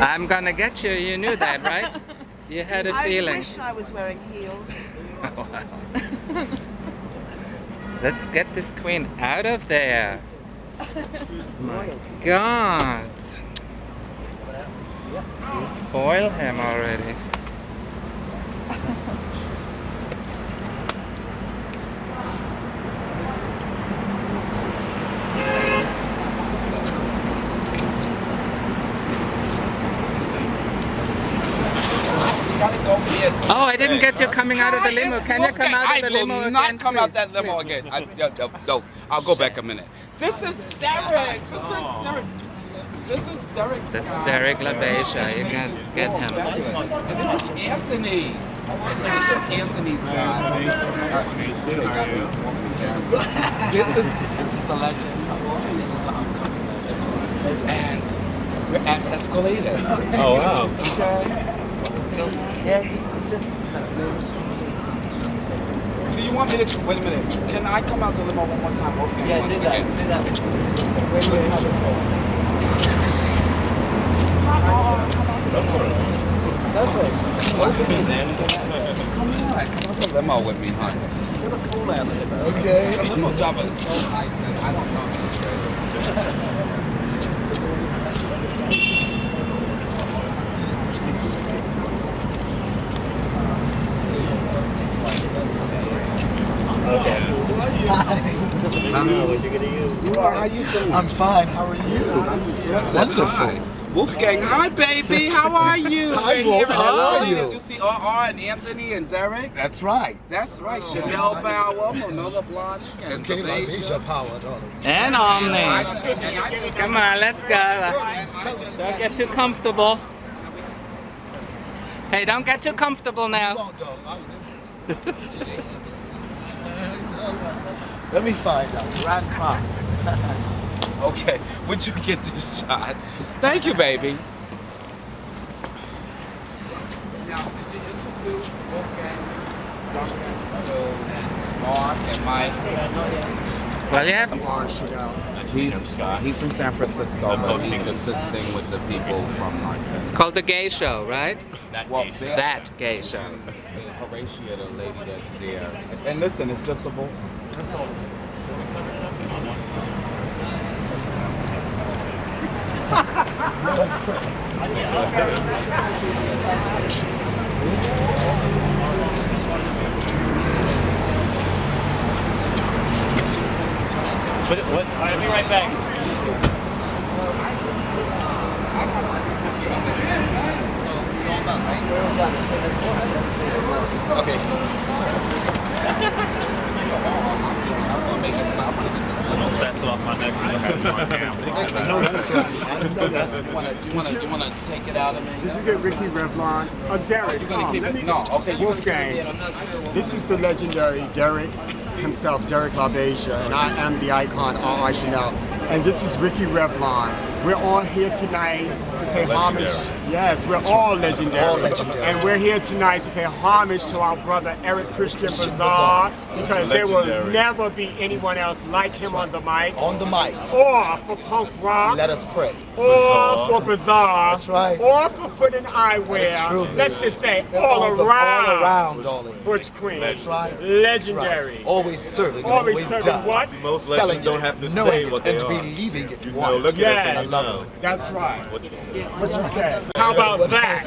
I'm gonna get you. You knew that, right? You had a feeling. I wish I was wearing heels. Oh, wow. Let's get this queen out of there. My God. You spoil him already. Oh, I didn't get you coming out of the limo. Can you come out of the limo again? I will not come out that limo again. No, I'll go back a minute. This is Derek. This is Derek. That's Derek LaBeija. You can get him. And this is Anthony. This is Anthony's dad. This is a legend. This is an upcoming legend. And we're at Escalators. Oh wow. Yeah, do you want me to, wait a minute, can I come out the limo one more time? Wolfgang, Yeah, once do that. again? Do that. Come out the limo with me, honey. Okay. The limo driver is so nice and I don't know if he's straight. Okay. Hi. What you gonna use? How you doing? I'm fine. How are you? Wonderful. Wolfgang, hi baby, how are you? Hi, We're Wolf, here at how are Escalators. you? You see RR and Anthony and Derek? That's right. That's right, Chanel Bauer, Manola Blahnik, and Okay, my LaBeija. Bishop Howard, darling. And Omni. Come on, let's go. Don't get too comfortable. Hey, don't get too comfortable now. Come on, darling. I'll live. Let me find out. Grandpa. Okay, would you get this shot? Thank you, baby. Now, did you introduce Wolfgang, Duncan, to Mark and Mike? Well, you have. He's from San Francisco, but he's assisting with the people from Martin. It's called the Gay Show, right? That Gay Show. Horatia, the lady that's there. And listen, it's just a book. That's all. Put it, what? I'll be right back. Okay. Almost that's off my neck. No, that's right. You wanna take it out of me? Did you get Ricky Revlon? Derek, You're gonna keep it? No, okay. Wolfgang. This is the legendary Derek himself, Derek LaBeija, and I am the icon, R.R. Chanel. And this is Ricky Revlon. We're all here tonight to pay homage. Yes, we're all legendary. All legendary. And we're here tonight to pay homage to our brother Eric Christian Bazaar, because there will never be anyone else like him on the mic. On the mic. Or for punk rock. Let us pray. Or for Bazaar. That's right. Or for foot and eyewear. That's true. Let's just say all All around, darling. Butch Queen. That's right. Legendary. Right. Always serving and Always always serving done. what? Most Selling legends don't it, have to knowing say it, what they and are. believing it. You know, look at Yes. it. Now. That's right. What you What you said. How about that?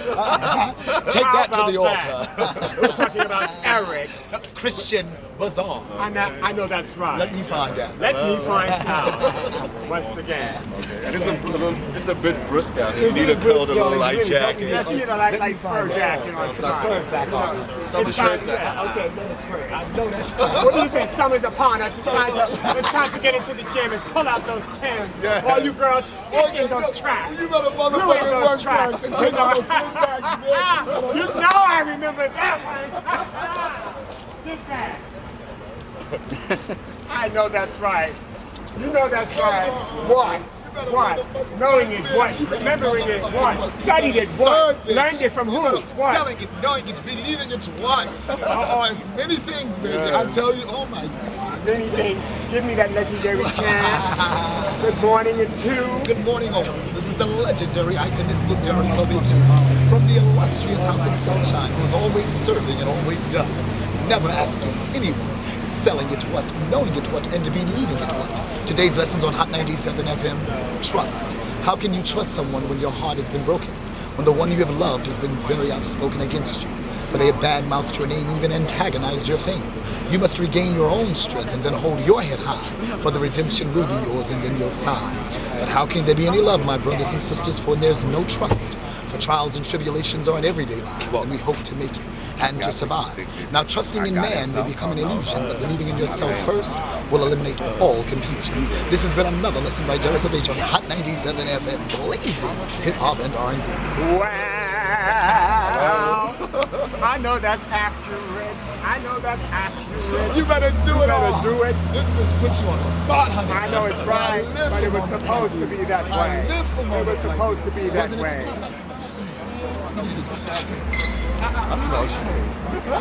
Take How that to the about altar. that? We're talking about Eric. Christian Bazaar. I know that's right. Let me find out. Let me find out. Once again. It's a bit brisk out here. You need a coat, a little light jacket. Yes, you need a light fur jacket on tonight. Fur's back on. It's time, yeah, okay, let us pray. I know that's right. What do you say? Summer's upon us. It's time to get into the gym and pull out those Timbs. Yeah. All you girls, in those tracks. You better Ruin motherfucking those work tracks. tracks and take all those back, You know I remember that one. Sit back. I know that's right. You know that's right. What? What? Knowing it, what? Remembering it, what? Studied it, what? Learned it from who? What? Selling it, knowing it, believing it, what? It's many things, baby. I tell you, oh my God. Many things. Give me that legendary chant. The Good morning, it's who? Good morning, all. This is the legendary, iconistic Derek Lovation from the illustrious House of Sunshine, who is always serving and always done, never asking anyone, selling it what, knowing it what, and believing it what. Today's lessons on Hot 97 FM, trust. How can you trust someone when your heart has been broken? When the one you have loved has been very outspoken against you? For they have bad-mouthed your name, even antagonized your fame. You must regain your own strength and then hold your head high, for the redemption will be yours and then you'll sigh. But how can there be any love, my brothers and sisters, for there's no trust? For trials and tribulations are in everyday lives, and we hope to make it and to survive. Now, trusting in man may become an illusion, but believing in yourself first will eliminate all confusion. This has been another lesson by Derek LeBage on Hot 97 FM, blazing hip-hop and R&B. Wow! I know that's accurate. I know that's accurate. You better do it all. You better do it. This will put you on the spot, honey. I know it's right, but it was supposed to be that way. It was supposed to be that way.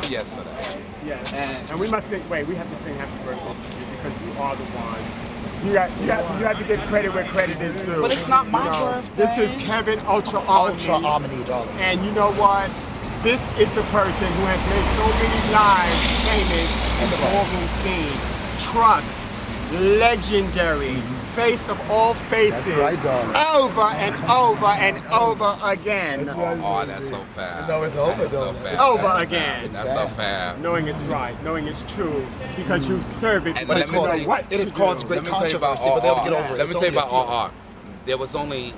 Yesterday. Yes. And we must sing. Wait, we have to sing happy birthday to you because you are the one. You have to give credit where credit is due. But it's not my birthday. This is Kevin Ultra Omni, darling. and you know what? This is the person who has made so many lives famous in the ballroom scene. Trust, legendary, face of all faces. That's right, darling. Over and over and over again. Oh, that's so fast. No, it's over, That's so darling. fast. Over again. That's so fast. Knowing it's right, knowing it's true, because you serve it, And but let you me know tell you, what it has to caused do. great Let me tell you about controversy, but they'll get RR. over it. Let me It's tell you only a about RR. There was only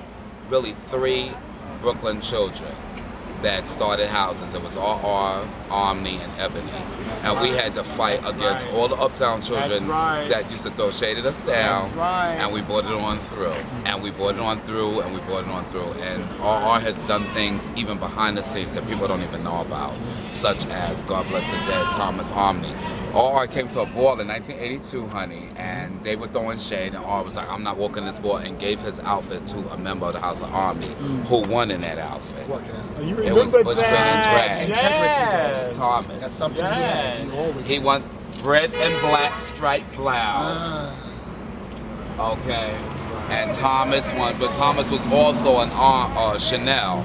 really 3 Brooklyn children that started houses. It was RR, Omni, and Ebony. And we had to fight against all the uptown children that used to throw shade at us down. That's right. And we brought it on through. And we brought it on through, and we brought it on through. And RR has done things even behind the scenes that people don't even know about, such as, God bless the dead, Thomas Omni. RR came to a ball in 1982, honey, and they were throwing shade, and RR was like, I'm not walking this ball, and gave his outfit to a member of the House of Omni who won in that outfit. You It was remember Busch that? and Yes. Thomas. That's something Yes. he always He won red and black striped blouse. Okay. And Thomas won, but Thomas was also an Chanel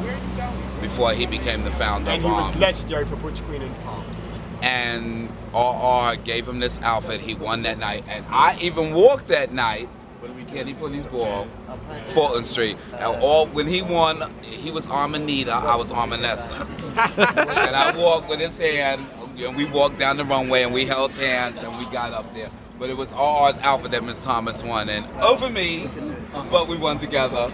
before he became the founder And of he was Omni. legendary for Butch, Queen, and Pumps. And RR gave him this outfit. He won that night, and I even walked that night. Kenny Police Ball, Fulton Street. And when he won, he was Armanita, I was Armanessa. And I walked with his hand, and we walked down the runway, and we held hands, and we got up there. But it was RR's outfit that Miss Thomas won, and over me, but we won together.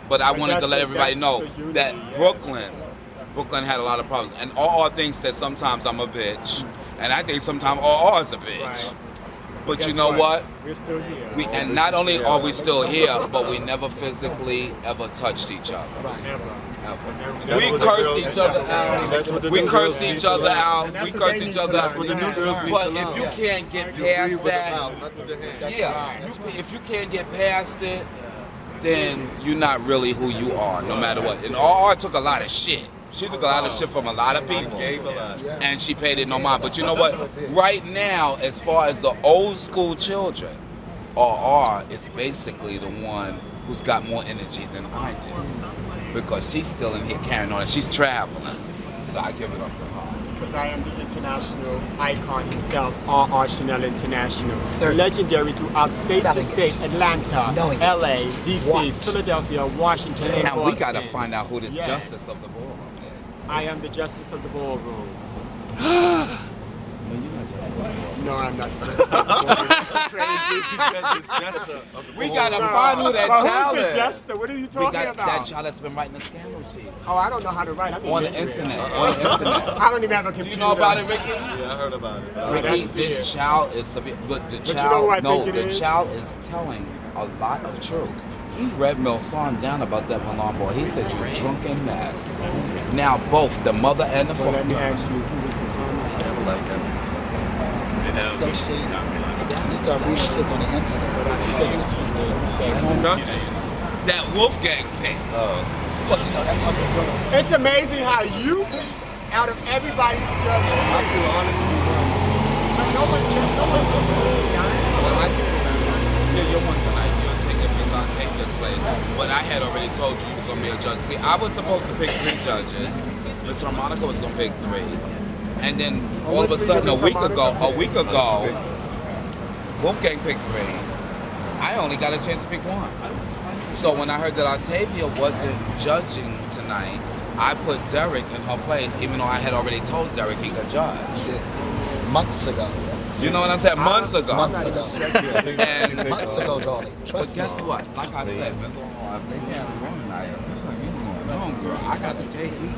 But I wanted to let everybody know that Brooklyn had a lot of problems, and RR thinks that sometimes I'm a bitch, and I think sometimes RR is a bitch. Right. But you know what? We're still here. And not only are we still here, but we never physically ever touched each other. That's We what the cursed girls- each other out. That's what the We new cursed girls each need to other learn. out. That's We what cursed they each need other to out. That's what the new girls need But to if learn. you can't get You agree past with the that, mouth, not with the hand. yeah, if you can't get past it, then you're not really who you are, no matter what. And RR took a lot of shit. She took a lot of shit from a lot of people, and she paid it no mind. But you know what? Right now, as far as the old school children, RR is basically the one who's got more energy than I do, because she's still in here carrying on, and she's traveling. So I give it up to her. Because I am the international icon himself, RR Chanel International. Legendary throughout state to state, Atlanta, LA, DC, Philadelphia, Washington, and Now Boston. we gotta find out who this Yes. justice of the ballroom is. I am the justice of the ballroom. No, I'm not justice of the ballroom. Crazy. We gotta find who that But child who's is. the justice? What are you We talking got about? that child that's been writing the scandal sheet Oh, I don't know how to write. I'm on the illiterate. internet. On the internet. I don't even have a Do computer. you know about it, Ricky? Yeah, I heard about it. Ricky, that's weird. this child is severe. But the you know who I child, think it the is? child is telling a lot of truths. He read Milson down about that Milan boy. He said you're a drunken mess. Now both the mother and the Well, let me father. ask you, who was the So shady. You start reading kids on the internet. That Wolfgang thing. Well, you know, that's how they go. It's amazing how you, out of everybody to judge you, I feel honored to be one. But no one can. Well, yeah, you're one tonight. You're place, but I had already told you were gonna be a judge. See, I was supposed to pick 3 judges. Miss Harmonica was gonna pick 3, and then all of a sudden a week ago, Wolfgang picked 3. I only got a chance to pick 1. So when I heard that Octavia wasn't judging tonight, I put Derek in her place, even though I had already told Derek he could judge. Months ago. You know what I'm saying? Months ago. Months ago. And Months ago, darling. Trust but guess me. what? Like I said, Miss Laurel, if they had a room night, it's like, you going home, girl. I got to take you.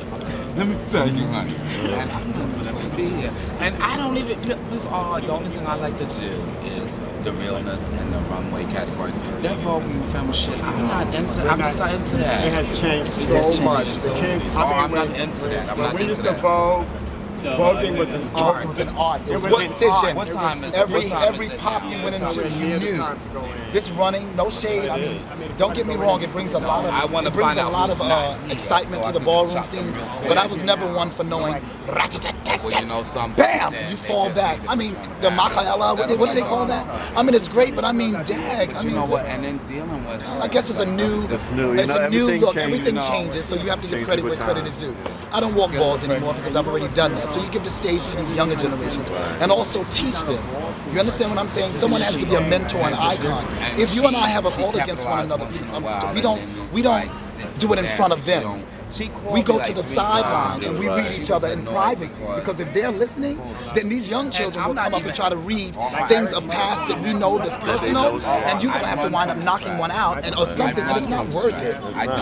Let me tell you, honey. And I'm going to be here. And I don't even, Miss R, the only thing I like to do is the realness and the runway categories. That voguing film shit, I'm not into that. It has changed so much. The kids, I'm not into that. I'm not we into used to that. vogue. Voguing was an art. It was an art. It was It a was decision. What time is it? Every What time is it pop now? you went That's into, how you we knew. time to go in. This running, no shade. I mean, don't get me wrong. It brings a lot I wanna of find out who's not here, excitement so to I the can ballroom chop them scenes. real quick. But I was never one for knowing. Well, you know something. Bam! You fall back. I mean, the Makaela. What do they call that? I mean, it's great, but I mean, dag. I You mean, know what? And then dealing with her. I guess it's a new. It's new. It's a new Everything look. changes, Everything you know. changes, so you have to give Changes credit where with credit time. is due. I don't walk balls anymore because I've already done that. So you give the stage to these younger generations and also teach them. You understand what I'm saying? Someone has to be a mentor and icon. If you and I have it all against one another, we don't do it in front of them. We go to the sideline and we read each other in privacy, because if they're listening, then these young children will come up and try to read things of past that we know that's personal, and you're gonna have to wind up knocking one out or something that is not worth it.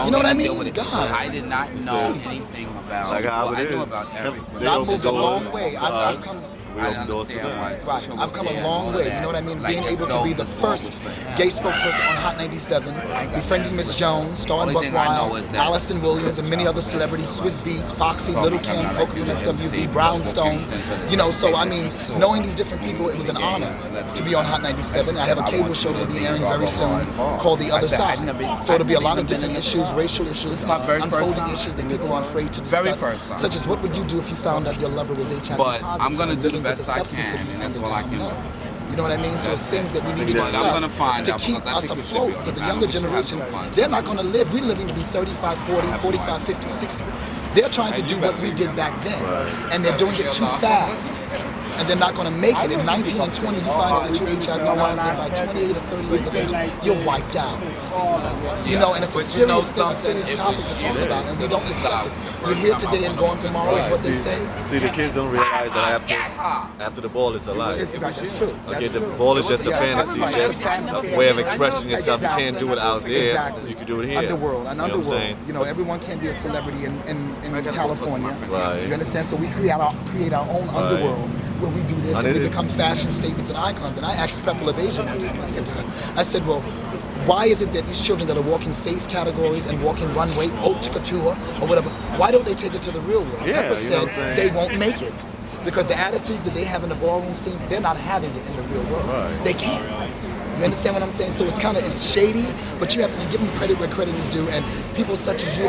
You know what I mean? God. I did not know anything about. Like how it I knew is. about everything. They I've open moved a doors long way. for I've us. come. We I open doors for understand why them. it's Right, I've come a long way. You know what I mean? Being able to be the first gay spokesperson on Hot 97, befriending Miss Jones, starring Only Buck thing I know Wild, is that- Allison Williams, and many other celebrities, Swiss Beats, Foxy, Little Kim, Coco from SWV, Brownstone. You know, so I mean, knowing these different people, it was an honor to be on Hot 97. I have a cable show that will be airing very soon called The Other Side. So it'll be a lot of different issues, racial issues, unfolding issues that people are afraid to Very discuss, first time. such as what would you do if you found out your lover was HIV But positive I'm gonna and do the living with best a I substance can, abuse and that's under all I the can know. do. You know what I mean? So it's things that we need to But I'm discuss gonna find to out, keep because I us think we should afloat, be on because the the younger panel. We should have generation, some fun. they're not going to live. We're living to be 35, 40, 45, 50, 60. They're trying to do what we did back then, and they're doing it too fast. And they're not going to make it. In 19 and 20, you find out that you're HIV positive. By 28 or 30 years of age, you're wiped out. You know, and it's a But you know serious thing, a serious something? topic to talk about, and we don't discuss it. You're here today and gone tomorrow is what they say. See, the kids don't realize that after the ball is a lie. It's, right, that's true. Okay, That's the true. ball is just a Yeah, fantasy, right, just that's a way of expressing yourself. You Exactly. can't do it out there. Exactly. You can do it here. Underworld, You an know what I'm underworld. saying? You know, everyone can't be a celebrity in California. Right. You understand? So we create our own underworld where we do this And and it we is- become fashion statements and icons. And I asked Pepper Levasion one time, I said, well, why is it that these children that are walking face categories and walking runway, haute couture, or whatever, why don't they take it to the real world? Yeah, Pepper you know what I'm said saying? they won't make it. Because the attitudes that they have in the ballroom scene, they're not having it in the real world. Right. They can't. You understand what I'm saying? So it's shady, but you have to give them credit where credit is due. And people such as you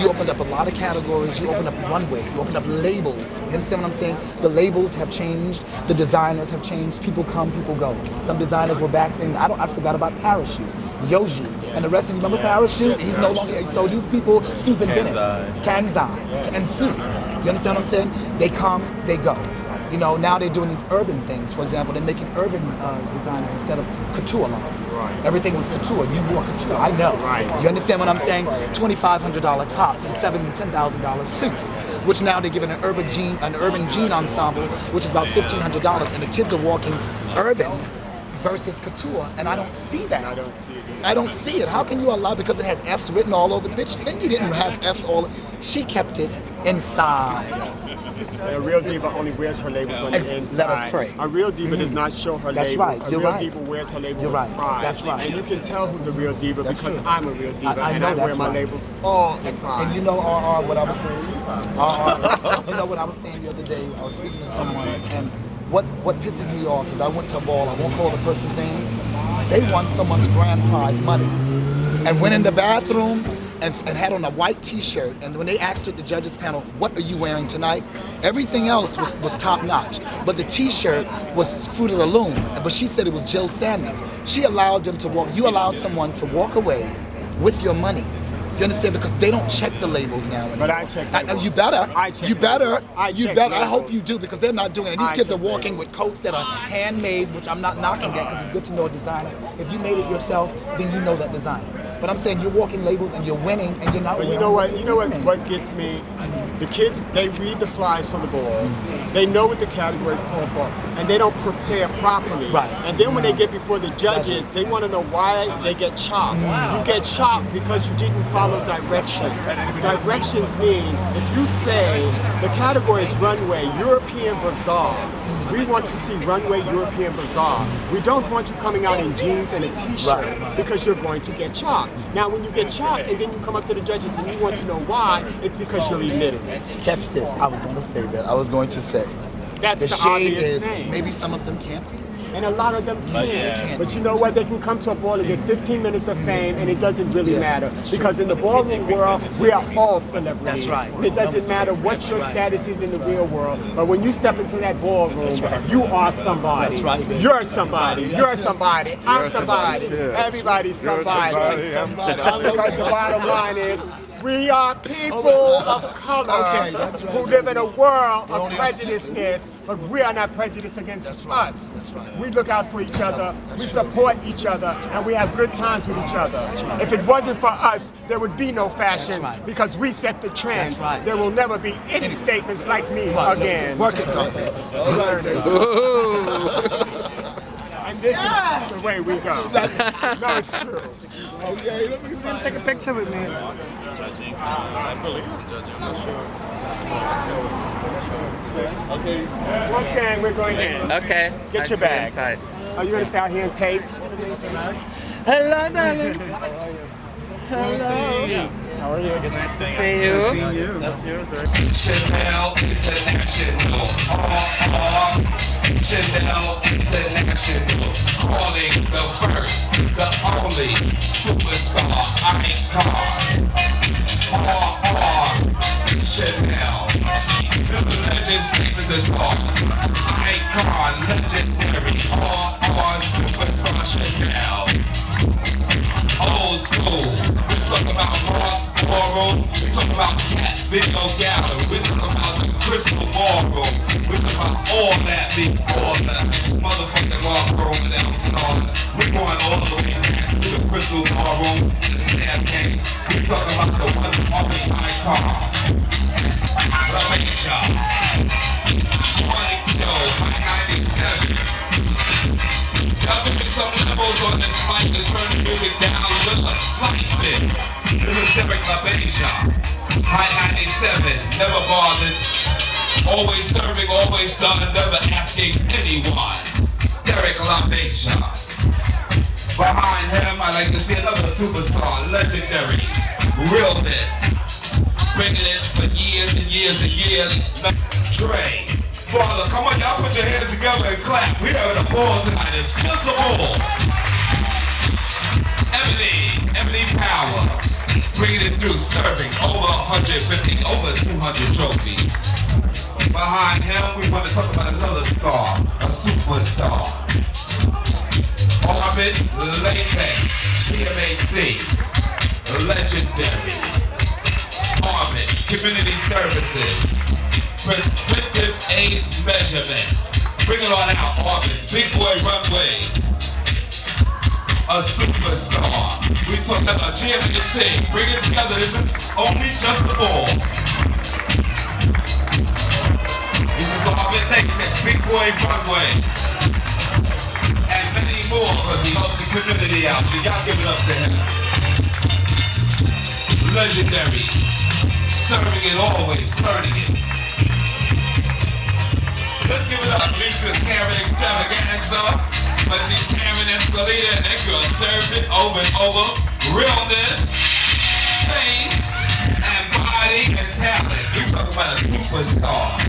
opened up a lot of categories. You opened up runway. You opened up labels. You understand what I'm saying? The labels have changed. The designers have changed. People come, people go. Some designers were back then. I forgot about Parachute, Yoji, and the rest of you. Remember Parachute? He's no longer. So these people, Susan Bennett, Kanzai, and Sue. You understand what I'm saying? They come, they go. You know, now they're doing these urban things. For example, they're making urban designs instead of couture line. Right. Everything was couture. You wore couture. I know. Right. You understand what I'm saying? $2,500 tops and $7,000 and $10,000 suits, which now they're giving an urban jean ensemble, which is about $1,500, and the kids are walking urban versus couture, and I don't see that. I don't see it. I don't see it. How can you allow, because it has F's written all over? Bitch, Fendi didn't have F's all. She kept it inside. A real diva only wears her labels on the inside. Let us pray. A real diva does not show her That's labels. right. A You're real right. diva wears her labels You're with right. pride. That's right. And you can tell who's a real diva That's because true. I'm a real diva I and know I wear that's my right. labels all the time. And you know, what I was saying? You know what I was saying the other day? I was speaking to someone, and what pisses me off is I went to a ball. I won't call the person's name. They won someone's grand prize money, and went in the bathroom and had on a white T-shirt. And when they asked her at the judges panel, "What are you wearing tonight?" Everything else was top notch, but the T-shirt was Fruit of the Loom. But she said it was Jill Sanders. She allowed them to walk. You allowed someone to walk away with your money. You understand? Because they don't check the labels now anymore. But I check labels. You better. I check You better. labels. You check better. I labels. hope you do, because they're not doing it. These I kids are check walking with coats that are handmade, which I'm not knocking that, because it's good to know a designer. If you made it yourself, then you know that designer. But I'm saying you're walking labels and you're winning, and you're not. But you know what? What gets me? The kids, they read the flyers for the balls. They know what the categories call for, and they don't prepare properly. Right. And then when they get before the judges, they want to know why they get chopped. Wow. You get chopped because you didn't follow directions. Directions mean if you say the category is runway, European Bazaar. We want to see runway European Bazaar. We don't want you coming out in jeans and a t-shirt because you're going to get chopped. Now when you get chopped and then you come up to the judges and you want to know why, it's because you're emitting it. Catch this. I was going to say that. I was going to say. That's the the shade obvious is thing. maybe some of them can't. And a lot of them can. But you know what? They can come to a ball and get 15 minutes of fame, and it doesn't really matter. Because in the ballroom world, we are all celebrities. That's right. And it doesn't matter what your status is in the real world. But when you step into that ballroom, you are somebody. That's right, baby. You're somebody. Yes, You're yes. somebody. I'm somebody. Everybody's somebody. Because the bottom line is, we are people of color who live in a world of prejudiceness, but we are not prejudiced against us. That's right. We look out for each other, we support each other, and we have good times with each other. If it wasn't for us, there would be no fashions because we set the trends. There will never be any statements like me again. Work it, though. And this is the way we go. No, it's true. Okay, let me Take a picture with me. I believe I'm judging. I'm not sure. Okay. Wolfgang, we're going in. Okay. Get your I see bag. inside. Are you going to stay out here and tape? Hello, darlings. Hello. How are you? Nice to see you. That's yours, right? Chanel International. Chanel International. Calling the first, the only superstar icon. Chanel. The legend statements as stars. Icon, legendary. Superstar Chanel. Old school. We talk about Ross Ballroom. We talk about Cat Video Gallery. We talk about the Crystal Ballroom. We talk about all that before the motherfucking Ballroom and Elsinore. We're going all the way back to the Crystal Ballroom, the staircase. We talk about the one and only icon. Ramaisha. Morning Show, High 97. Y'all give me some levels on this mic to turn the music down just a slight bit. This is Derek LaBeija, High 97, never bothered, always serving, always done, never asking anyone. Derek LaBeija. Behind him, I like to see another superstar, legendary, realness, bringing it for years and years and years. Dre. Father, come on, y'all put your hands together and clap. We're having a ball tonight. It's just a ball. Ebony Power, bringing it through, serving over 150, over 200 trophies. Behind him, we want to talk about another star, a superstar. Orbit Latex, GMAC, legendary. Orbit Community Services. Preventive AIDS measurements. Bring it on out, Orbit. Big boy runways. A superstar. We talk about GMAC. Bring it together. This is only just a ball. This is Orbit Latex. Big boy runway. And many more because he helps the community out. So y'all give it up to him. Legendary. Serving it always, turning it. Let's give it up, features Karen Extravaganza. But she's Karen Escalita, and that girl serves it over and over. Realness, face, and body, and talent. We talk about a superstar.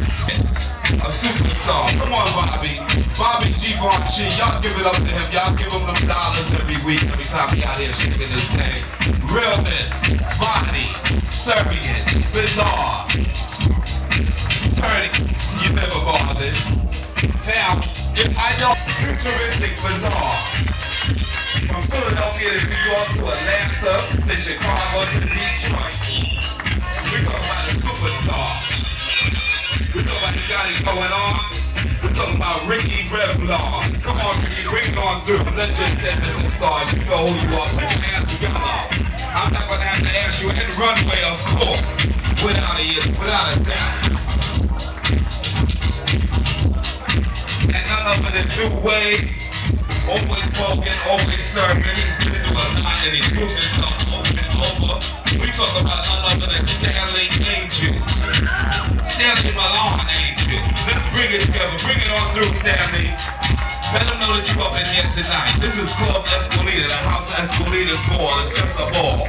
A superstar. Come on, Bobby. Bobby Givenchy. Y'all give it up to him. Y'all give him them dollars every week, every time he out here shaking this thing. Realness, body, serving it, bizarre. Turning, you never bothered. Now, if I know futuristic Bazaar, from Philadelphia to New York to Atlanta to Chicago to Detroit, we talking about a superstar. We talking about the guy that's going on. We talking about Ricky Revlon. Come on, Ricky, bring it on through. Let's just say this is stars. You know who you are. Put your hands together. I'm not gonna have to ask you any runway, of course, without a doubt. And none of it is new way. Always spoken, always serving. He's been through a lot and he's proved himself over and over. We talk about none other than Stanley Angel. Stanley Malone Angel. Let's bring it together. Bring it on through, Stanley. Let them know that you up in here tonight. This is Club Escolita, the House Escolita's ball. It's just a ball.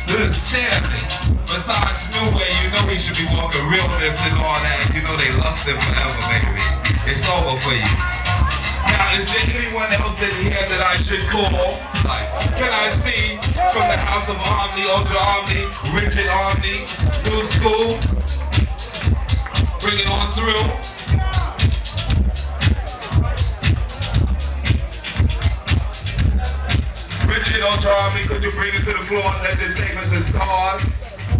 This is Stanley. Besides New Way, you know he should be walking realness and all that. You know they lust him forever, baby. It's over for you. Now, is there anyone else in here that I should call? Like, can I see from the House of Omni, Ultra Omni, Richard Omni, New School? Bring it on through. Richard Ultra Omni, could you bring it to the floor and let your segments and stars?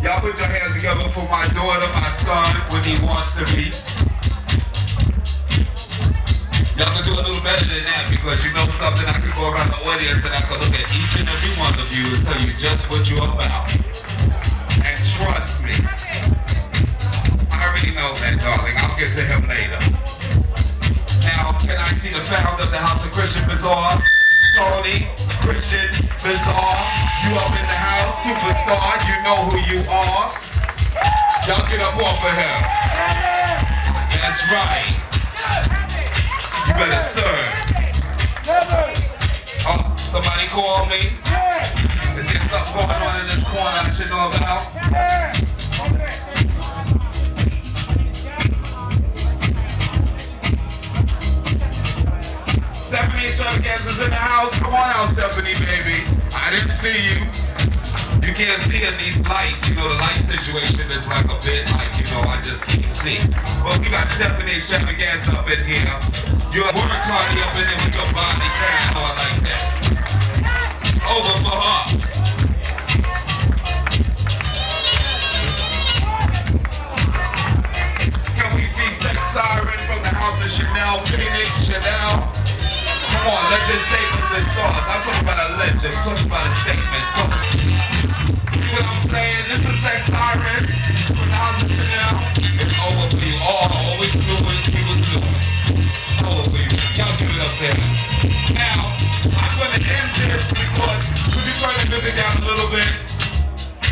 Y'all put your hands together for my daughter, my son, when he wants to be. Y'all can do a little better than that because you know something. I can go around the audience and I can look at each and every one of you and tell you just what you're about. And trust me, I already know that, darling. I'll get to him later. Now, can I see the founder of the House of Christian Bazaar? Tony, Christian Bazaar. You up in the house, superstar. You know who you are. Y'all get up off of him. That's right. You better serve. Oh, somebody call me. Is there something going on in this corner I should know about? 70 extravaganzas in the house. Come on out, Stephanie, baby. I didn't see you. You can't see in these lights. You know, the light situation is like a bit like, you know, I just can't see. But we got Stephanie Extravaganza up in here. You're a work party up in there with your body kind on like that. It's over for her. Can we see Sex Siren from the House of Chanel, Phoenix, Chanel? Come on, legend statements and stars. I'm talking about a legend. I'm talking about a statement. See what I'm saying? This is Sex Siren from the House of Chanel. It's over for you all. Always do what you was doing. It's over for you. Y'all give it up there. Now, I'm going to end this because, could you turn the music down a little bit?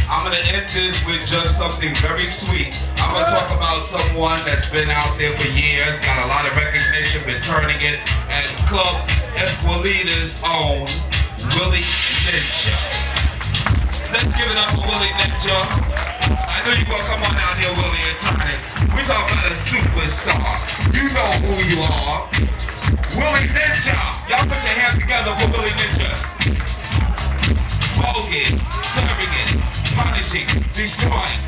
I'm going to end this with just something very sweet. I'm going to talk about someone that's been out there for years, got a lot of recognition, been turning it, and Club Escolita's own Willie Ninja. Let's give it up for Willie Ninja. I know you're going to come on out here, Willie, and turn it. We're talking about a superstar. You know who you are. Willie Ninja. Y'all put your hands together for Willie Ninja. Voguing, serving it, punishing, destroying.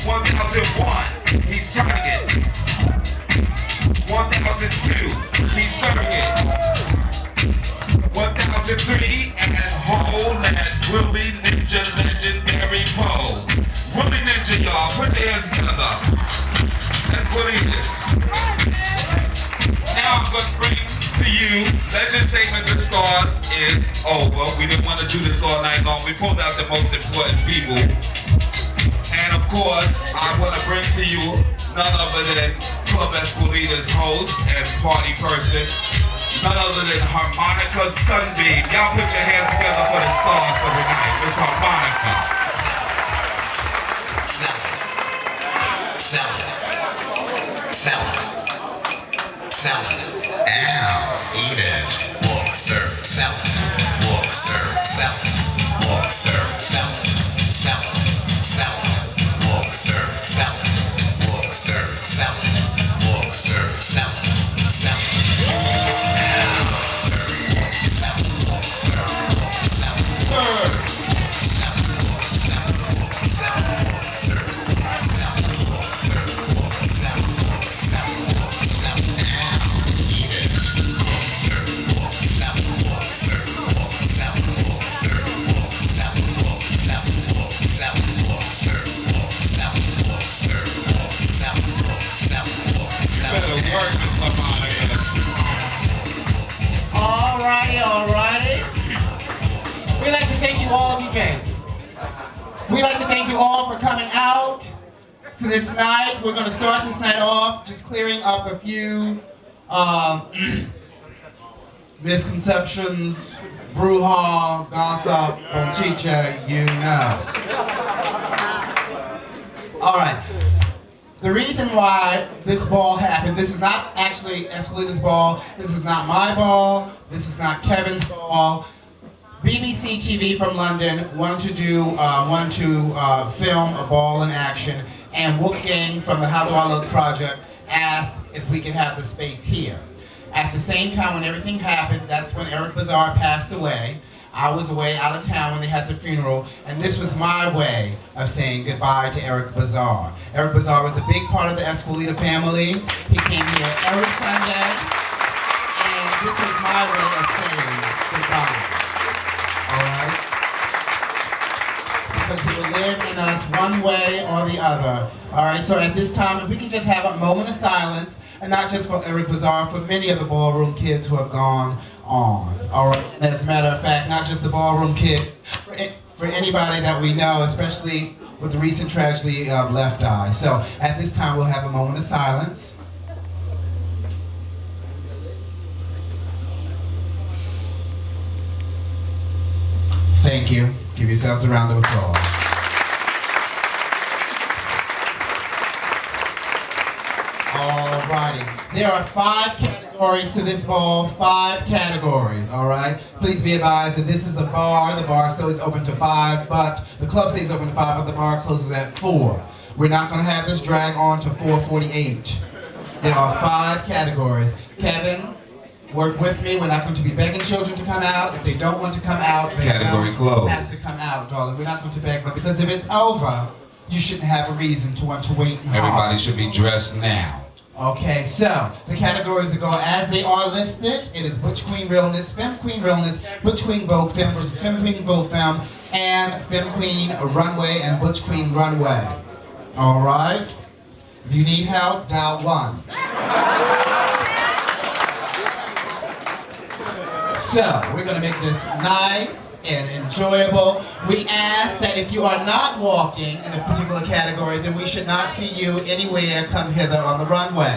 1001, he's turning it. 1002, he's serving it. 1003, and hold that Willie Ninja legendary pose. Willie Ninja, y'all, put your hands together. That's what it is. Now I'm going to bring to you, Legend Statements and Stars is over. We didn't want to do this all night long. We pulled out the most important people. And of course, I want to bring to you none other than Club Escolita's host and party person, none other than Harmonica Sunbeam. Y'all put your hands together for the star for the night. It's Harmonica. Salad. Ow, eat it. Walk, serve, salad. Walk, serve, salad. Walk, serve, salad. Salad, salad. Walk, serve, salad. Walk, serve, salad. Walk, serve, salad. Salad. Ow, serve, walk, salad. Walk, serve, walk, salad. Walk, serve, walk, salad. Walk, So this night, we're going to start this night off just clearing up a few misconceptions, brouhaha, gossip, bonchicha, you know. All right. The reason why this ball happened, this is not actually Esquilita's ball, this is not my ball, this is not Kevin's ball. BBC TV from London wanted to film a ball in action, and Wolfgang from the How Do I Look project asked if we could have the space here. At the same time when everything happened, that's when Eric Bazaar passed away. I was away out of town when they had the funeral, and this was my way of saying goodbye to Eric Bazaar. Eric Bazaar was a big part of the Esquilita family. He came here every Sunday, and this was my way of saying goodbye. Alright? Because he will live in us one way or the other. Alright, so at this time, if we can just have a moment of silence, and not just for Eric Bazaar, for many of the Ballroom kids who have gone on. Alright, and as a matter of fact, not just the Ballroom kid, for anybody that we know, especially with the recent tragedy of Left Eye. So at this time, we'll have a moment of silence. Thank you. Give yourselves a round of applause. Alrighty. There are 5 categories to this ball. 5 categories, alright? Please be advised that this is a bar. The bar still is open to 5, but the club stays open to 5, but the bar closes at 4. We're not going to have this drag on to 4:48. There are 5 categories. Kevin, work with me. We're not going to be begging children to come out. If they don't want to come out, they Category don't closed. have to come out, darling. We're not going to beg them, because if it's over, you shouldn't have a reason to want to wait and Everybody should be dressed now. Okay, so the categories that go as they are listed. It is Butch Queen Realness, Femme Queen Realness, Butch Queen Vogue Femme versus Femme Queen Vogue Femme, and Femme Queen Runway and Butch Queen Runway. All right? If you need help, dial 1. So, we're going to make this nice and enjoyable. We ask that if you are not walking in a particular category, then we should not see you anywhere come hither on the runway.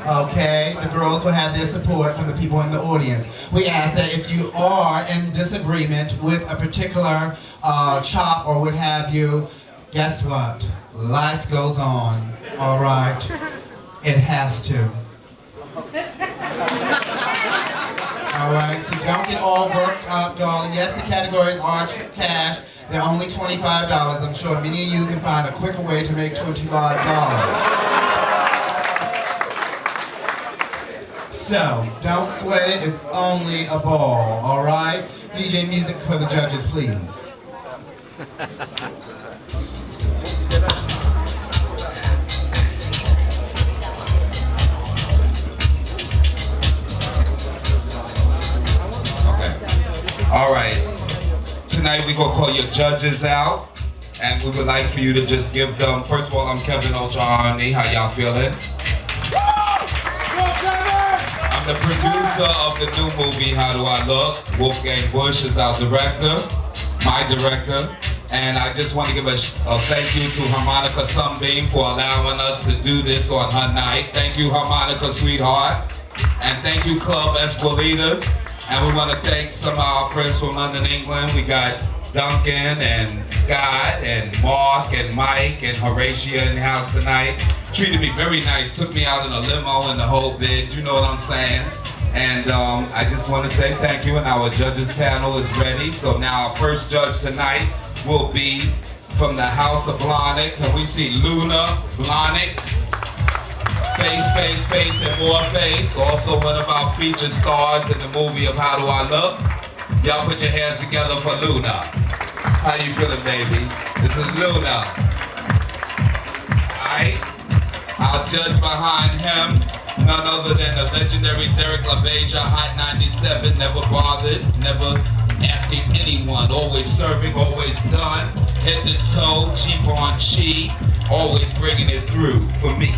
Okay? The girls will have their support from the people in the audience. We ask that if you are in disagreement with a particular chop or what have you, guess what? Life goes on. All right? It has to. Alright, so don't get all worked up, darling. Yes, the categories are cash. They're only $25. I'm sure many of you can find a quicker way to make $25. So, don't sweat it. It's only a ball, alright? DJ music for the judges, please. All right, tonight we're gonna call your judges out, and we would like for you to just give them, first of all, I'm Kevin Ultra Army, how y'all feeling? I'm the producer of the new movie, How Do I Look? Wolfgang Busch is our director, my director, and I just want to give a thank you to Harmonica Sunbeam for allowing us to do this on her night. Thank you, Harmonica Sweetheart, and thank you, Club Esquilitas. And we want to thank some of our friends from London, England. We got Duncan and Scott and Mark and Mike and Horatia in the house tonight. Treated me very nice, took me out in a limo and the whole bit, you know what I'm saying? And I just want to say thank you, and our judges panel is ready. So now our first judge tonight will be from the House of Blahnik. Can we see Luna Blahnik? Face, face, face, and more face. Also one of our featured stars in the movie of How Do I Look? Y'all put your hands together for Luna. How you feeling, baby? This is Luna. Alright? Our judge behind him, none other than the legendary Derek LaBeija, Hot 97, never bothered, never asking anyone, always serving, always done, head to toe, cheap on cheap, always bringing it through for me.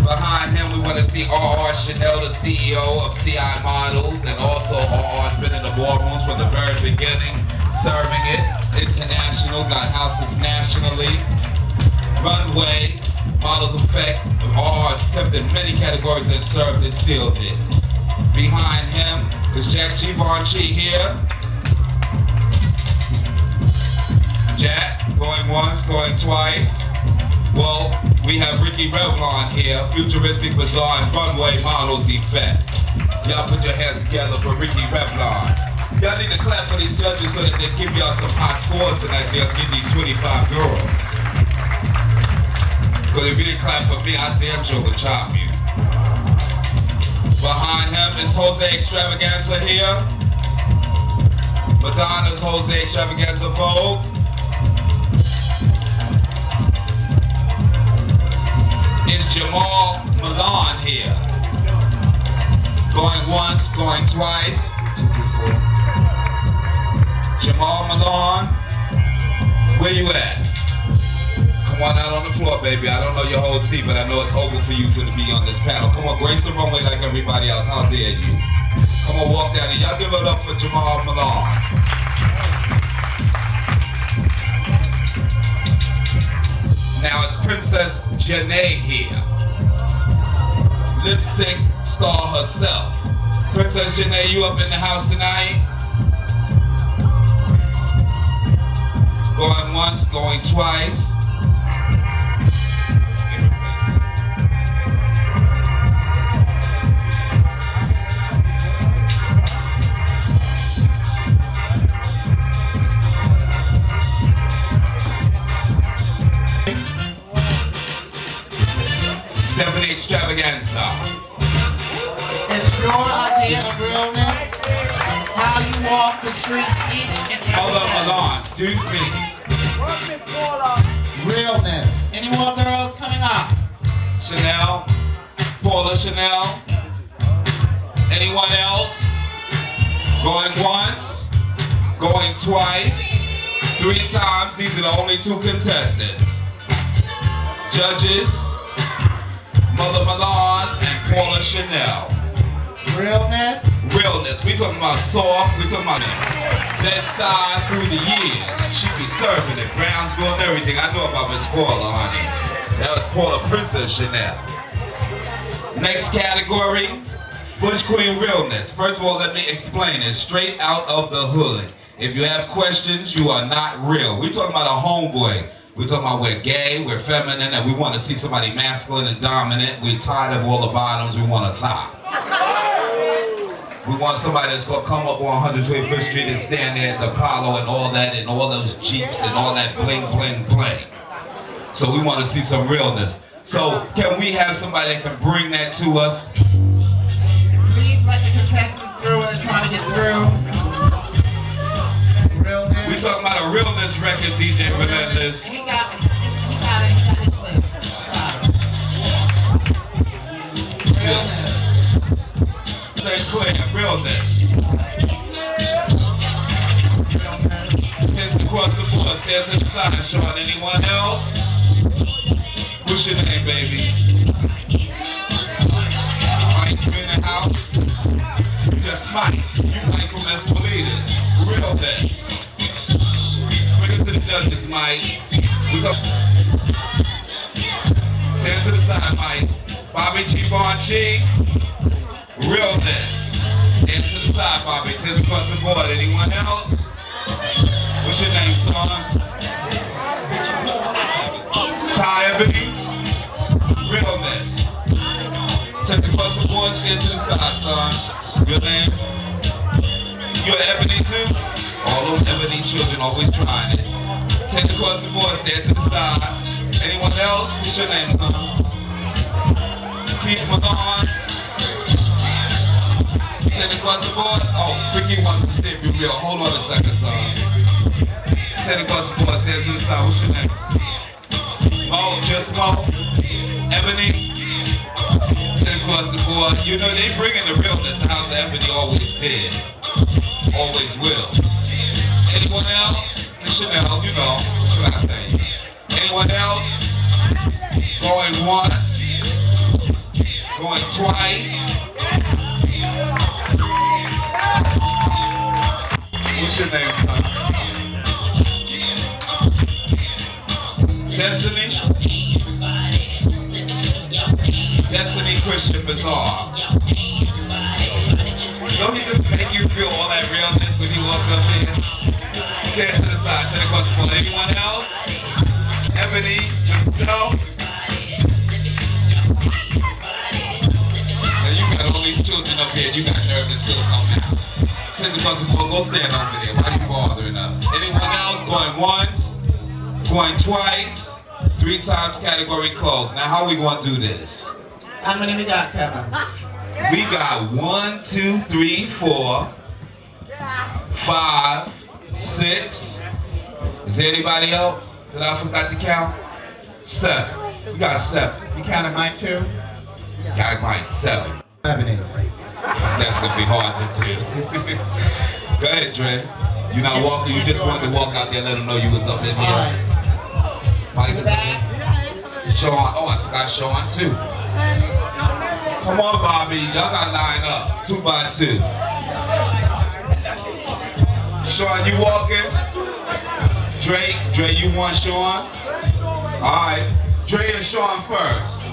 Behind him, we want to see R.R. Chanel, the CEO of CI Models, and also R.R.'s been in the ballrooms from the very beginning, serving it. International, got houses nationally. runway, models effect, R's tempted many categories and served and sealed it. Behind him is Jack Givenchy here. Jack, going once, going twice. Well, we have Ricky Revlon here, futuristic Bazaar and runway models effect. Y'all put your hands together for Ricky Revlon. Y'all need to clap for these judges so that they give y'all some high scores tonight so y'all give these 25 girls. Because if you didn't clap for me, I damn sure would chop you. Behind him is Jose Extravaganza here. Madonna's Jose Extravaganza Vogue. Is Jamal Milan here. Going once, going twice. 2, 3, 4. Jamal Milan, where you at? Come on out on the floor, baby. I don't know your whole team, but I know it's over for you to be on this panel. Come on, grace the runway like everybody else. How dare you? Come on, walk down here. Y'all give it up for Jamal Milan. Now it's Princess Janae here. Lip sync star herself. Princess Janae, you up in the house tonight? Going once, going twice. Stephanie Extravaganza. It's your idea of realness, how you walk the streets each and every Hold on, day. Milan, excuse me. Realness. Any more girls coming up? Chanel, Paula Chanel. Anyone else? Going once, going twice, 3 times. These are the only 2 contestants. Judges, Mother Milan and Paula Chanel. Realness. Realness. We talking about soft. We talking about that style through the years. She be serving it, Brownsville and everything. I know about Miss Paula, honey. That was Paula Princess Chanel. Next category, Busch Queen Realness. First of all, let me explain it. Straight out of the hood. If you have questions, you are not real. We talking about a homeboy. We're talking about we're gay, we're feminine, and we want to see somebody masculine and dominant. We're tired of all the bottoms, we want a top. We want somebody that's going to come up on 125th Street and stand there at the Apollo and all that, and all those Jeeps and all that bling, bling, bling. So we want to see some realness. So can we have somebody that can bring that to us? Please let the contestants through when they're trying to get through. Realness. We talking about a realness record, DJ Relentless. He got it. He got his list. Realness. Say clear, realness. Hands across the board, stand to the side, Sean. Anyone else? What's your name, baby? Mike, you in the house? Just Mike. You Mike from Escalitas. Realness. Bring it to the judges, Mike. We talk. Stand to the side, Mike. Bobby Givenchy. Realness. Stand to the side, Bobby. Hands across the board. Anyone else? What's your name, son? Ty Ebony. Realness. Hands across the board. Stand to the side, son. Your name? You're Ebony too? All those Ebony children always trying it. Hands across the board. Stand to the side. Anyone else? What's your name, son? Keith Malone. Stand across the board. Oh, Ricky wants to stay for real. Hold on a second, son. Stand across the board. Stand to the side. What's your name? Oh, just Mo. Ebony. Stand across the board. You know, they bringing the realness. The House of Ebony always did. Always will. Anyone else? Chanel, you know. What I say? Anyone else? Going once. Going twice. What's your name, son? Destiny? Destiny Christian Bazaar. Don't he just make you feel all that realness when he walked up here? Stand to the side, stand across the floor. Anyone else? Ebony himself. Now you got all these children up here, you got nerves that still come out. Stand across the floor, go stand over there. Why are you bothering us? Anyone else? Going once, going twice, 3 times category closed. Now how we gonna do this? How many we got, Kevin? We got 1, 2, 3, 4, 5, 6. Is there anybody else that I forgot to count? 7. We got 7. You counted Mike too? Got Mike, 7. Ebony. That's gonna be hard to do. Go ahead, Dre. You're not walking, you just wanted to walk out there and let them know you was up in here. Alright. Mike is there. Sean, oh I forgot Sean too. Come on, Bobby, y'all gotta line up, 2 by 2. Sean, you walking? Dre, you want Sean? Alright, Dre and Sean first.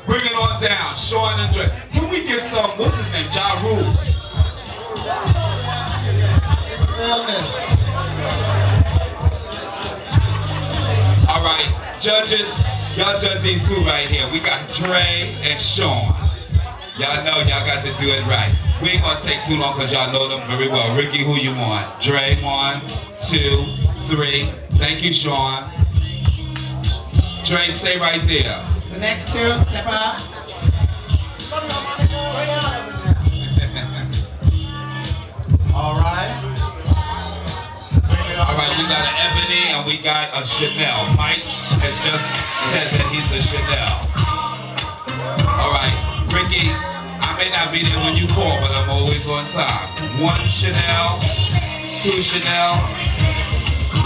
Bring it on down, Sean and Dre. Can we get some, what's his name, Ja Rule? Alright, judges, y'all judge these 2 right here. We got Dre and Sean. Y'all know y'all got to do it right. We ain't gonna take too long because y'all know them very well. Ricky, who you want? Dre, 1, 2, 3. Thank you, Sean. Dre, stay right there. The next 2, step up. Alright. Alright, we got an Ebony and we got a Chanel. Mike has just said that he's a Chanel. Alright, Ricky, I may not be there when you call, but I'm always on time. 1 Chanel, 2 Chanel,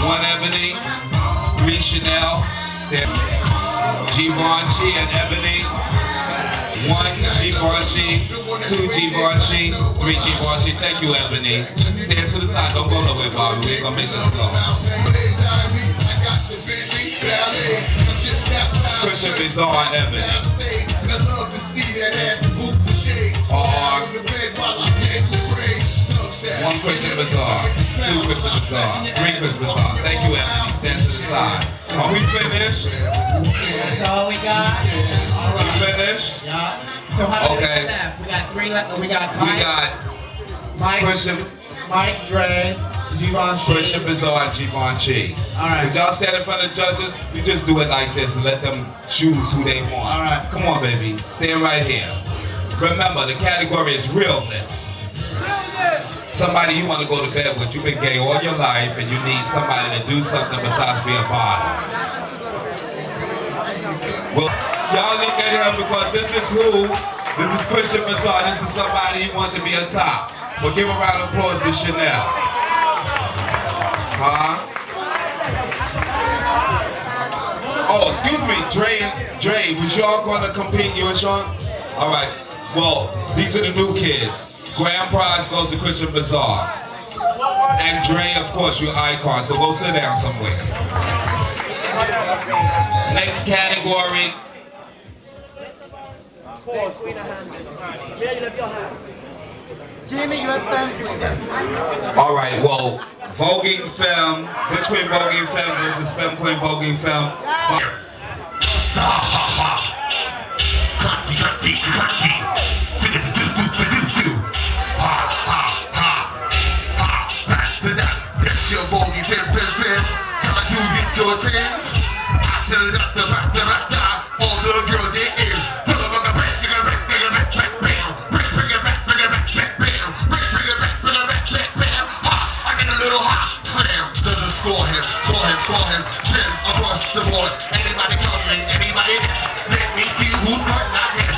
1 Ebony, 3 Chanel, Givenchy and Ebony, 1 Givenchy, 2 Givenchy, 3 Givenchy. Thank you, Ebony. Stand to the side, don't go nowhere, Bobby. We ain't gonna make this long. Christian Bazaar and Ebony. One Christian Bazaar, 2 Christian Bazaar, 3 Christian Bazaar. Thank you, Ebony. Stand to the side. Are we finished? That's all we got. All We right. finished? Yeah. So how many Okay. left? We got 3 left. We got We Mike, got Christian, Mike, Dre, Givenchy. Christian Bazaar and Givenchy. All right. If y'all stand in front of judges, you just do it like this and let them choose who they want. All right. Come on, baby. Stand right here. Remember, the category is realness. Somebody you want to go to bed with. You've been gay all your life and you need somebody to do something besides be a body. Well, y'all look at him because this is who? This is Christian Bazaar. This is somebody you want to be a top. Well, give a round of applause to Chanel. Huh? Oh, excuse me, Dre, was y'all going to compete, you and Sean? All right, well, these are the new kids. Grand prize goes to Christian Bazaar. And Dre, of course, your icon, so go sit down somewhere. Next category. All right, well, Voguing Femme, between Voguing Femme versus Femme Queen Voguing Femme. That's your Voguing Femme, time to get your things. All the girls they in. Score him, spin across the board. Anybody coming, anybody in? Let me see who's got that in.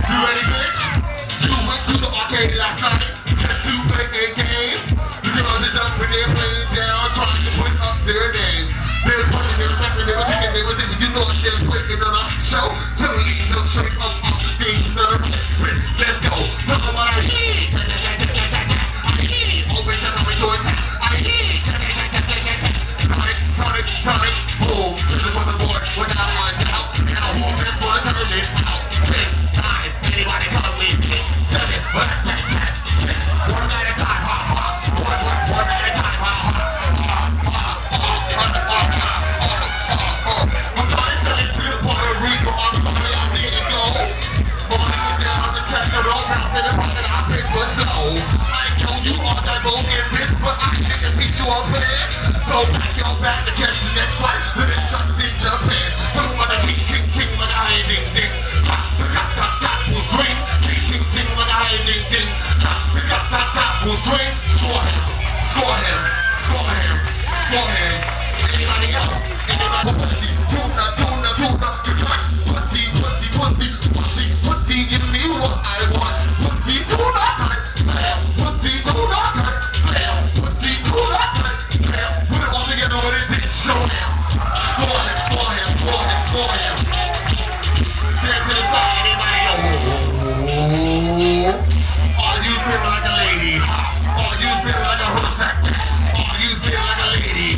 You ready, bitch? You went to the arcade last night just to play a game. The girls are done when they're playing down, trying to put up their name. They're punching, they were tapping, they were singing, they were singing. You know what they're putting on a show. So we need no straight up off the stage. Let's go. Talk about our heat. Always trying to do it. I heat. So pack your bag to catch the next flight. Then it's just in Japan. Don't want to ching ching ching like I ain't ding ding. Tap will swing. Ching ching ching like I ain't ding ding. Tap will swing. Score him. Score him. Score him. Score him. Anybody else? Anybody? Pussy. Tuna, tuna, tuna. Pussy, pussy, pussy, pussy, pussy. Give me what I want. Pussy, tuna, cut. Slam. Pussy, tuna, cut. Slam. Pussy, tuna, cut. Slam. Put it all together with his dick. Show him. Score him. Score him. Score him. Score him. Stand to the side. Anybody else? Are you feeling like a lady? Are you feeling like a hood? Are you feeling like a lady?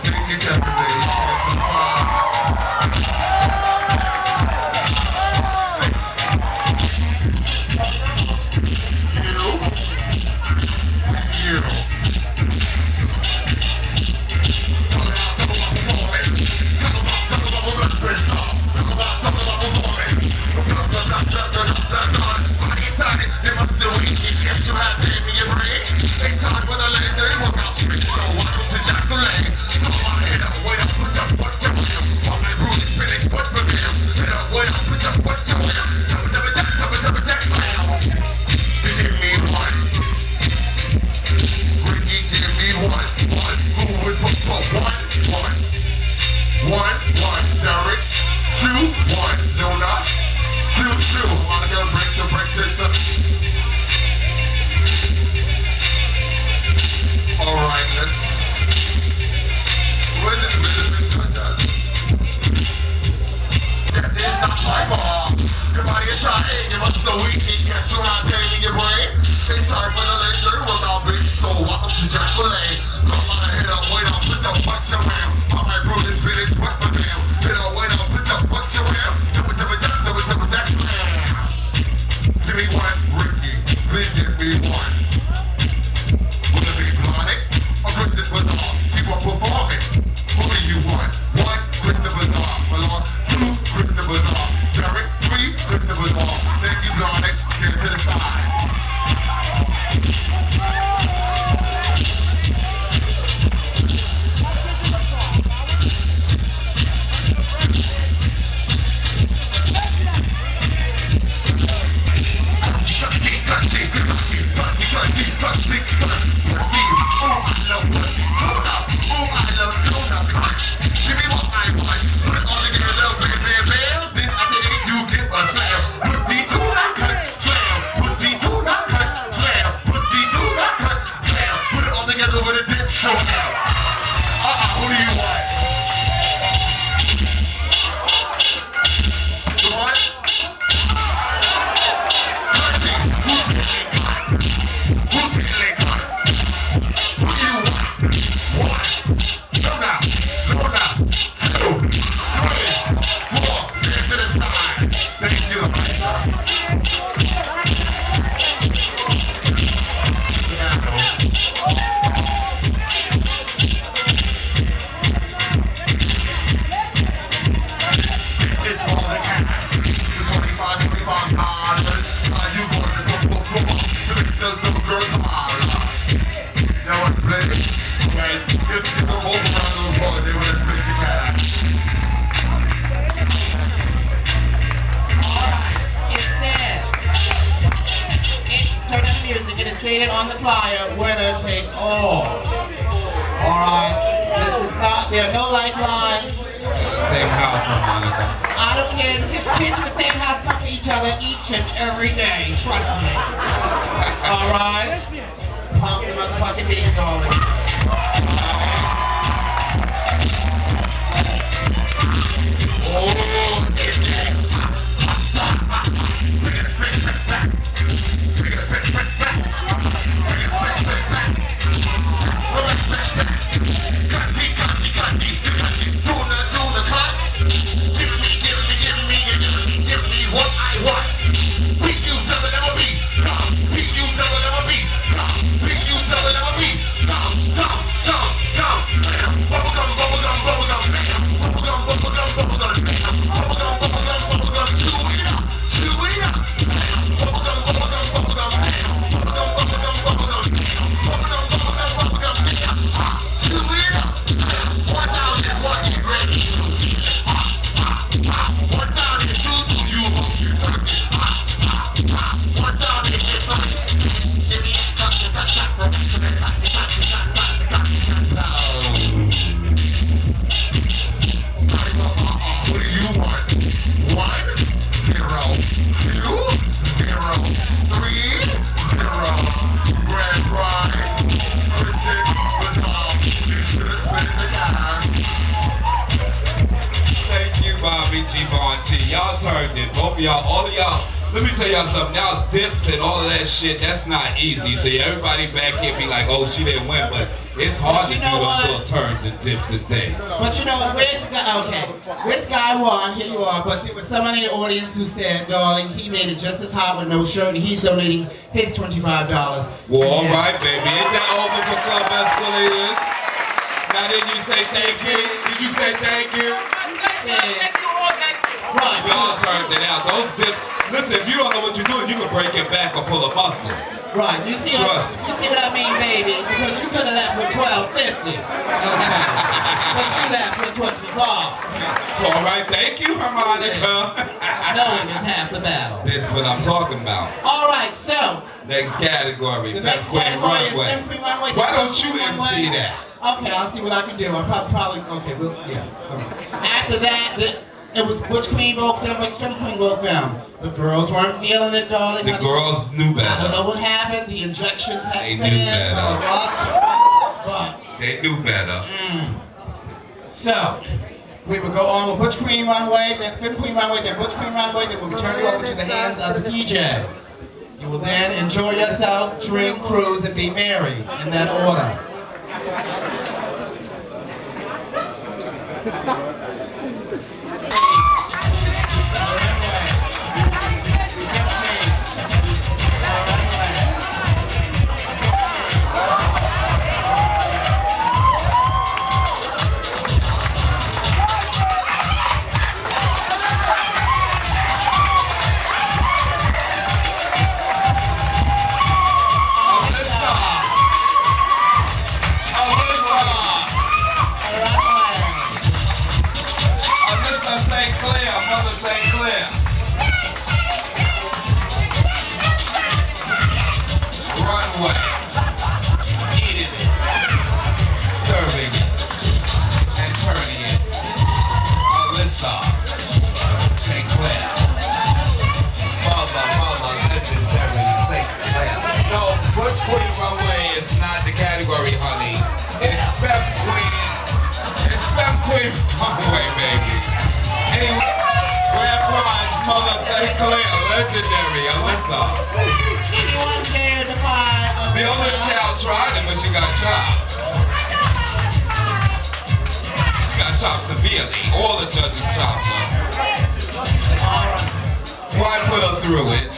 Thank you, Captain. music. It is stated on the flyer, winner take all. Alright, this is not, there are no lifelines. Same house, Monica. I don't care, the kids in the same house come for each other each and every day, trust me. Alright? Pump the motherfucking beat, darling. Y'all turned it, both of y'all, all of y'all. Let me tell y'all something. Y'all dips and all of that shit, that's not easy. So everybody back here be like, oh, she didn't win, but it's hard to do those little turns and dips and things. But you know what, where's the guy, okay, this guy won, here you are, but there was someone in the audience who said, darling, he made it just as hot with no shirt, and he's donating his $25. Well, all right, baby. Is that over for Club Escalators? Now, did you say thank you? Did you say thank you? Right. Y'all turned it out. Those dips, listen, if you don't know what you're doing, you can break your back or pull a muscle. Right, you see what I mean, baby? Because you could have left with $12.50. Okay. But you left with $25. All right, thank you, Harmonica. Knowing is half the battle. This is what I'm talking about. All right, so. Next category, the next category is Femme Queen Runway. Why don't you MC that? Okay, I'll see what I can do. I'll probably, okay, yeah. After that, it was Butch Queen Vogue Film versus Femme Queen Vogue Film. The girls weren't feeling it, darling. The girls knew better. I don't know what happened. The injections had They set knew in. better. But they knew better. So, we would go on with Butch Queen Runway, then Femme Queen Runway, then Butch Queen Runway, then we would turn you over to the hands of the DJ. You will then enjoy yourself, drink, cruise, and be merry in that order. Legendary, Alyssa. Anyone dare defy Alyssa? The only child tried it when she got chopped. She got chopped severely. All the judges chopped her. Why put her through it?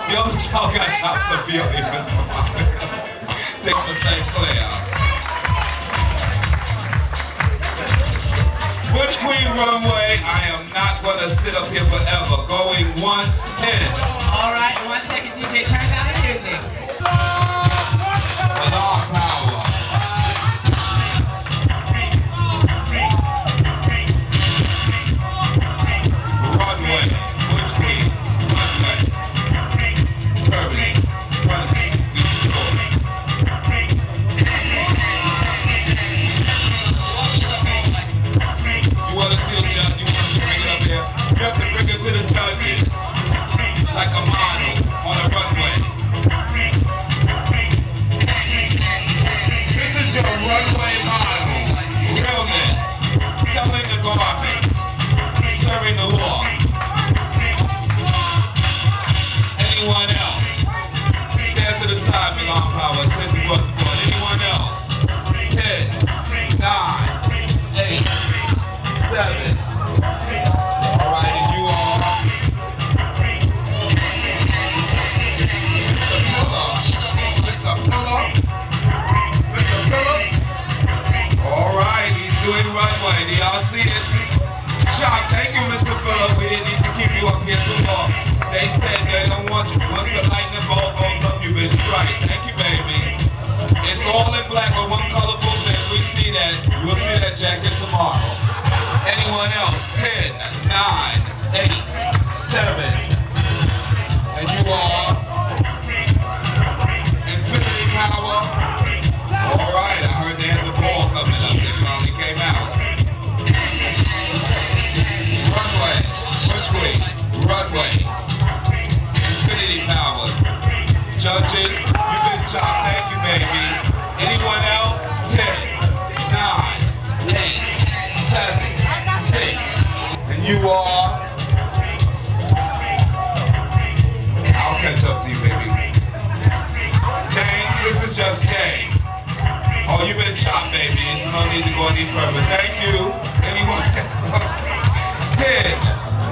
The only child got chopped severely, Miss Monica. Takes the St. Clair. Butch Queen Runway, I am not going to sit up here forever. Going once, 10. All right, 1 second, DJ, turn down the music. With all power. Runway, Butch Queen, Runway. Serving, side, Milan Power. 10 across the board. Anyone else? 10, 9, 8, 7. All right, and you all. Mr. Pillar. Mr. Pillar. All right, he's doing runway. Do y'all see it? Chop, thank you, Mr. Phillip. We didn't need to keep you up here too long. They said they don't want you. Once the lightning bolt goes up, you've been strike. Thank you, baby. It's all in black with one colorful thing. We see that. We'll see that jacket tomorrow. Anyone else? 10, 9, 8, 7. And you all. Infinity Power. All right, I heard they had the ball coming up. They finally came out. Runway. Which way? Runway. Infinity Power. Judges, you've been chopped. Thank you, baby. Anyone else? 10, 9, 8, 7, 6. And you are. I'll catch up to you, baby. James, this is just James. Oh, you've been chopped, baby. There's no need to go any further. Thank you. Anyone else? 10,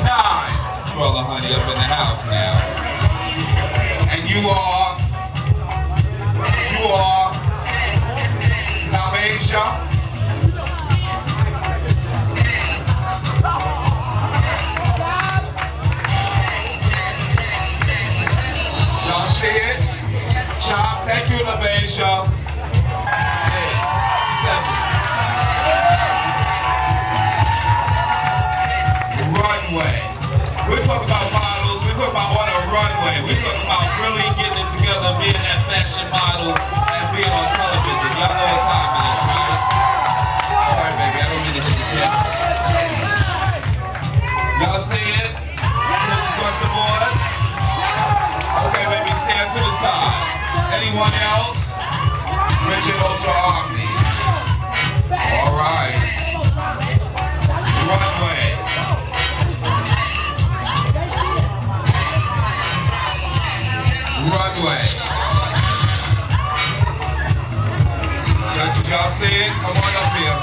9. Brother Honey up in the house now. And you are Navasia. Y'all see it? Chop, thank you, Navasia. 8, 7. Runway. We're talking about models. We're talking about on a runway. We're talking about really getting it together, being that fashion model, and being on television. Y'all know what time it is, right? Sorry, baby. I don't mean to hit the camera. Y'all see it? Tips across the board. Okay, baby. Stand to the side. Anyone else? Richard Ultra Omni. All right. Runway. Runway. Judges, y'all see it? Come on up here.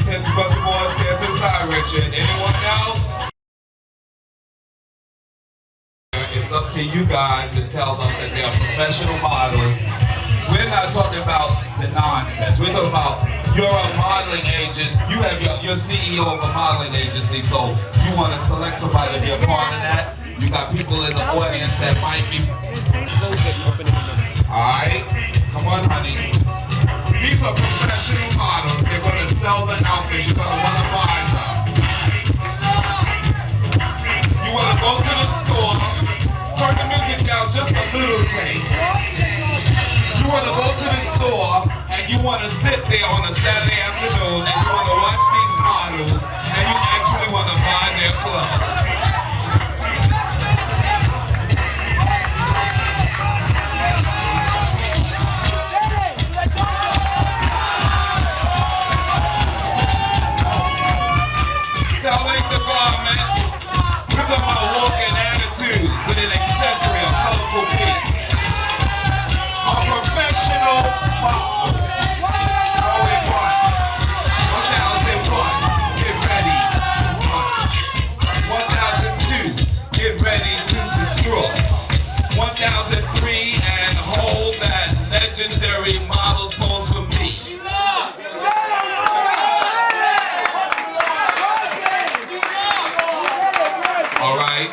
Ten to bust the board, stand to the side, Richard. Anyone else? It's up to you guys to tell them that they are professional models. We're not talking about the nonsense. We're talking about you're a modeling agent. You have your CEO of a modeling agency, so you want to select somebody to be a part of that. You got people in the audience that might be. All right, come on, honey. These are professional models. They're going to sell the outfits. You're going to want to buy them. You want to go to the store, turn the music down just a little taste. You want to go to the store and you want to sit there on a Saturday afternoon and you want to watch these models and you actually want to buy their clothes. Selling the garments, we're talking about walking attitude with an accessory, a colorful piece. A professional model. Going once. 1001. Get ready. 1002. Get ready to destroy. 1003 and hold that legendary models pose for me. All right.